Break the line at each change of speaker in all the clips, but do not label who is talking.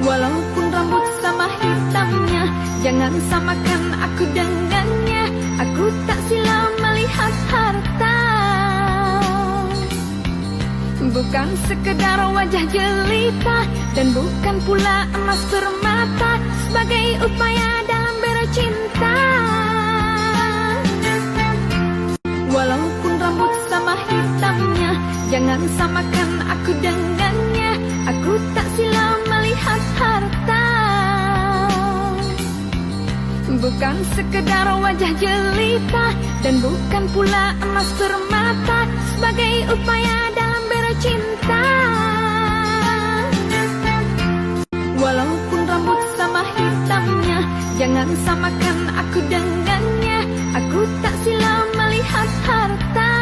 Walaupun rambut sama hitamnya, jangan samakan aku dengannya. Aku tak silau melihat harta, bukan sekedar wajah jelita, dan bukan pula emas permata sebagai upaya dalam bercinta. Walaupun rambut sama hitamnya, jangan samakan aku dengannya. Aku tak silau melihat harta, bukan sekedar wajah jelita, dan bukan pula emas permata sebagai upaya dalam bercinta. Walaupun rambut sama hitamnya, jangan samakan aku dengannya. Aku tak silau melihat harta,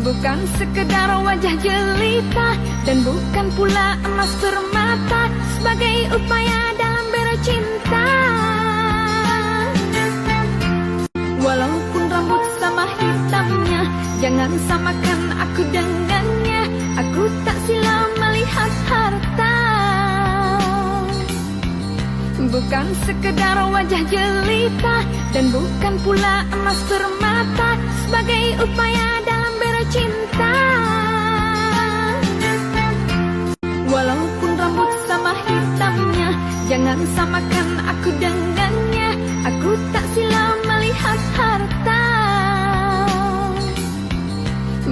bukan sekedar wajah jelita, dan bukan pula emas permata sebagai upaya dalam bercinta. Walaupun rambut sama hitamnya, jangan samakan aku dengannya. Aku tak silau melihat harta, bukan sekedar wajah jelita, dan bukan pula emas permata sebagai upaya dalam bercinta. Walaupun rambut sama hitamnya, jangan samakan aku dengannya. Aku tak silau melihat harta,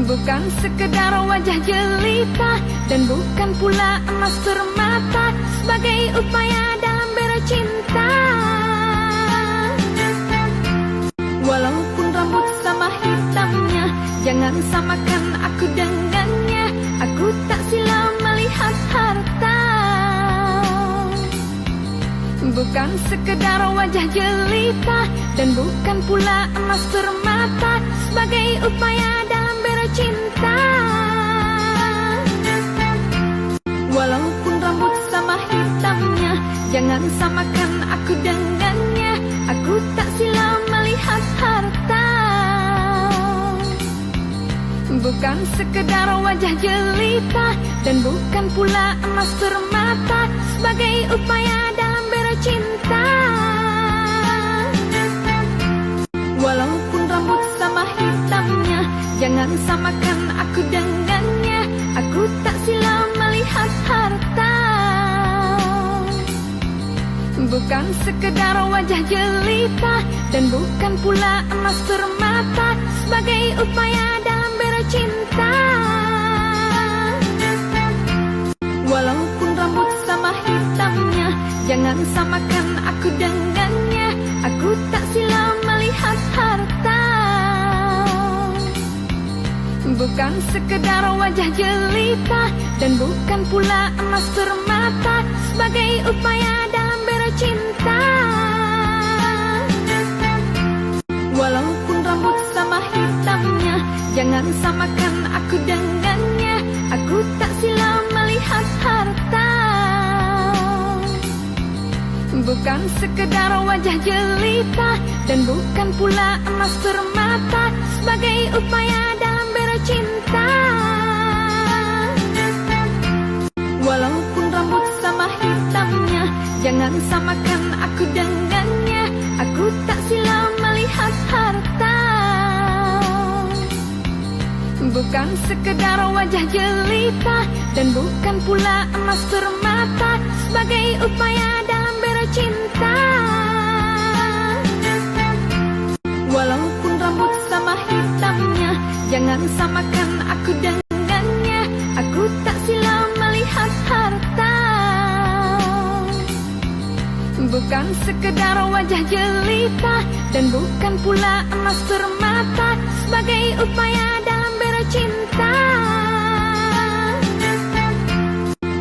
bukan sekedar wajah jelita, dan bukan pula emas permata sebagai upaya dalam bercinta. Walaupun rambut sama hitamnya, jangan samakan aku dengannya. Aku tak silau melihat harta, bukan sekedar wajah jelita, dan bukan pula emas permata sebagai upaya dalam bercinta. Walaupun rambut sama hitamnya, jangan samakan aku dengannya. Aku tak silau melihat harta, bukan sekedar wajah jelita, dan bukan pula emas permata sebagai upaya dalam bercinta. Walaupun rambut sama hitamnya, jangan samakan aku dengannya. Aku tak silau melihat harta, bukan sekedar wajah jelita, dan bukan pula emas permata sebagai upaya dalam bercinta. Walaupun rambut sama hitamnya, jangan samakan aku dengannya. Aku tak silau melihat harta, bukan sekedar wajah jelita, dan bukan pula emas permata sebagai upaya dalam bercinta. Walaupun rambut sama hitamnya, jangan samakan aku dengannya. Aku tak silau melihat harta, bukan sekedar wajah jelita, dan bukan pula emas permata sebagai upaya dalam bercinta. Walaupun rambut sama hitamnya, jangan samakan aku dengannya. Aku tak silau melihat harta, bukan sekedar wajah jelita, dan bukan pula emas permata sebagai upaya dalam bercinta. Walaupun rambut sama hitamnya, jangan samakan aku dengannya. Aku tak silau melihat harta, bukan sekedar wajah jelita, dan bukan pula emas permata sebagai upaya dalam bercinta.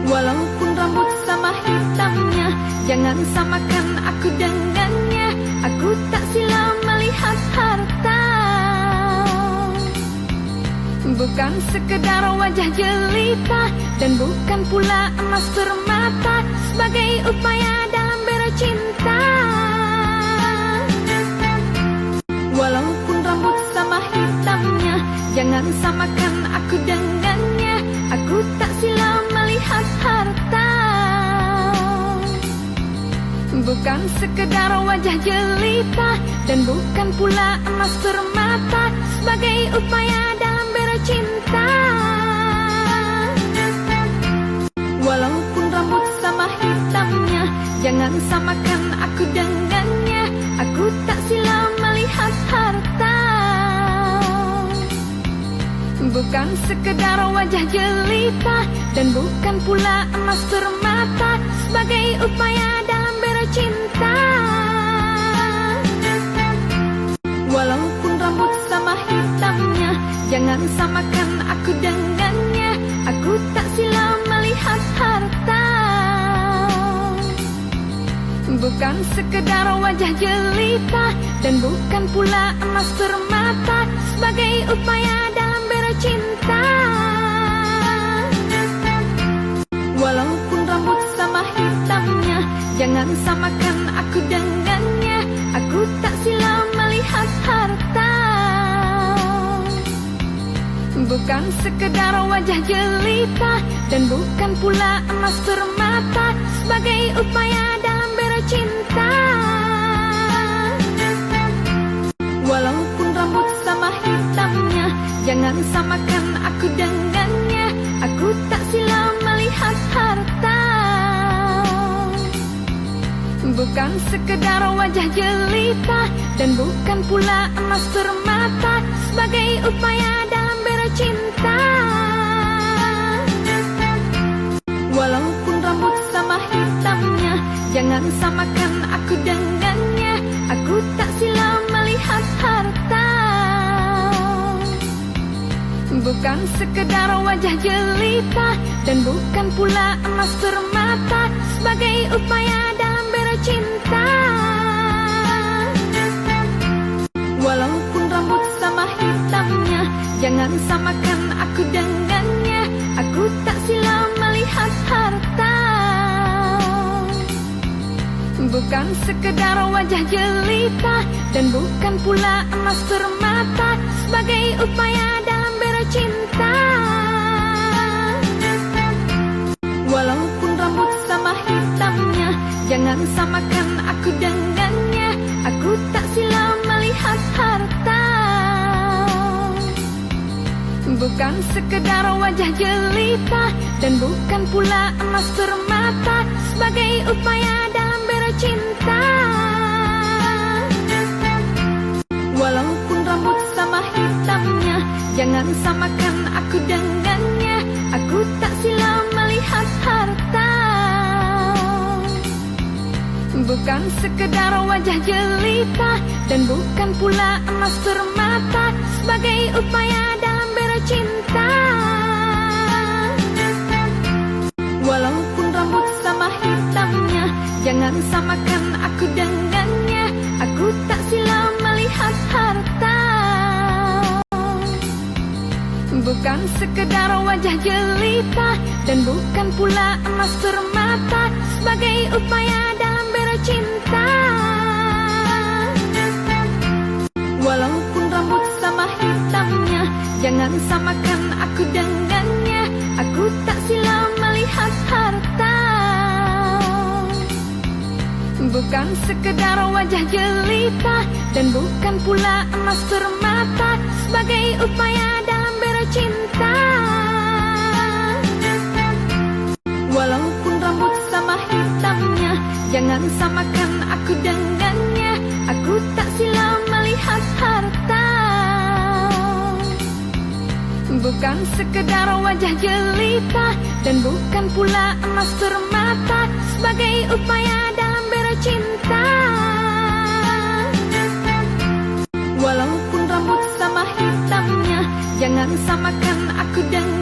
Walaupun rambut sama hitamnya, jangan samakan aku dengannya. Aku tak silau melihat harta, bukan sekedar wajah jelita, dan bukan pula emas permata sebagai upaya dalam bercinta. Walaupun rambut sama hitamnya, jangan samakan aku dengannya. Aku tak silau melihat harta, Bukan sekedar wajah jelita dan bukan pula emas permata sebagai upaya dalam bercinta. Walaupun rambut sama hitamnya, jangan samakan aku dengannya. Aku tak silau melihat harta. Bukan sekedar wajah jelita dan bukan pula emas permata sebagai upaya dalam bercinta. Walaupun rambut sama hitamnya, jangan samakan aku dengannya. Aku tak silau melihat harta. Bukan sekedar wajah jelita dan bukan pula emas permata sebagai upaya dalam bercinta. Walaupun rambut sama hitamnya, jangan samakan aku dengannya. Aku tak silau melihat harta. Bukan sekedar wajah jelita dan bukan pula emas permata sebagai upaya dalam bercinta. Walaupun rambut sama hitamnya, jangan samakan aku dengannya. Aku tak silau melihat harta. Bukan sekedar wajah jelita dan bukan pula emas permata sebagai upaya dalam bercinta. Walaupun rambut sama hitamnya, jangan samakan aku dengannya. Aku tak silau melihat harta. Bukan sekedar wajah jelita dan bukan pula emas permata sebagai upaya dalam bercinta. Walaupun rambut sama hitamnya, jangan samakan aku dengannya. Aku tak silau melihat harta. Bukan sekedar wajah jelita dan bukan pula emas permata sebagai upaya dalam bercinta. Walaupun rambut sama hitamnya, jangan samakan aku dengannya. Aku tak silau melihat harta. Bukan sekedar wajah jelita dan bukan pula emas permata sebagai upaya dalam bercinta. Walaupun rambut sama hitamnya, jangan samakan aku dengannya. Aku tak silau melihat harta. Bukan sekedar wajah jelita dan bukan pula emas permata sebagai upaya dalam bercinta. Walaupun rambut sama hitamnya, jangan samakan aku dengannya. Aku tak silau melihat harta. Bukan sekedar wajah jelita dan bukan pula emas permata sebagai upaya dalam bercinta. Walaupun rambut sama hitamnya, jangan samakan aku dengannya. Aku tak silau melihat harta. Bukan sekedar wajah jelita dan bukan pula emas permata sebagai upaya dalam bercinta. Walaupun rambut sama hitamnya, jangan samakan aku dengannya. Aku tak silau melihat harta. Bukan sekedar wajah jelita dan bukan pula emas permata sebagai upaya dalam bercinta. Walaupun rambut sama hitamnya, jangan samakan aku dengannya.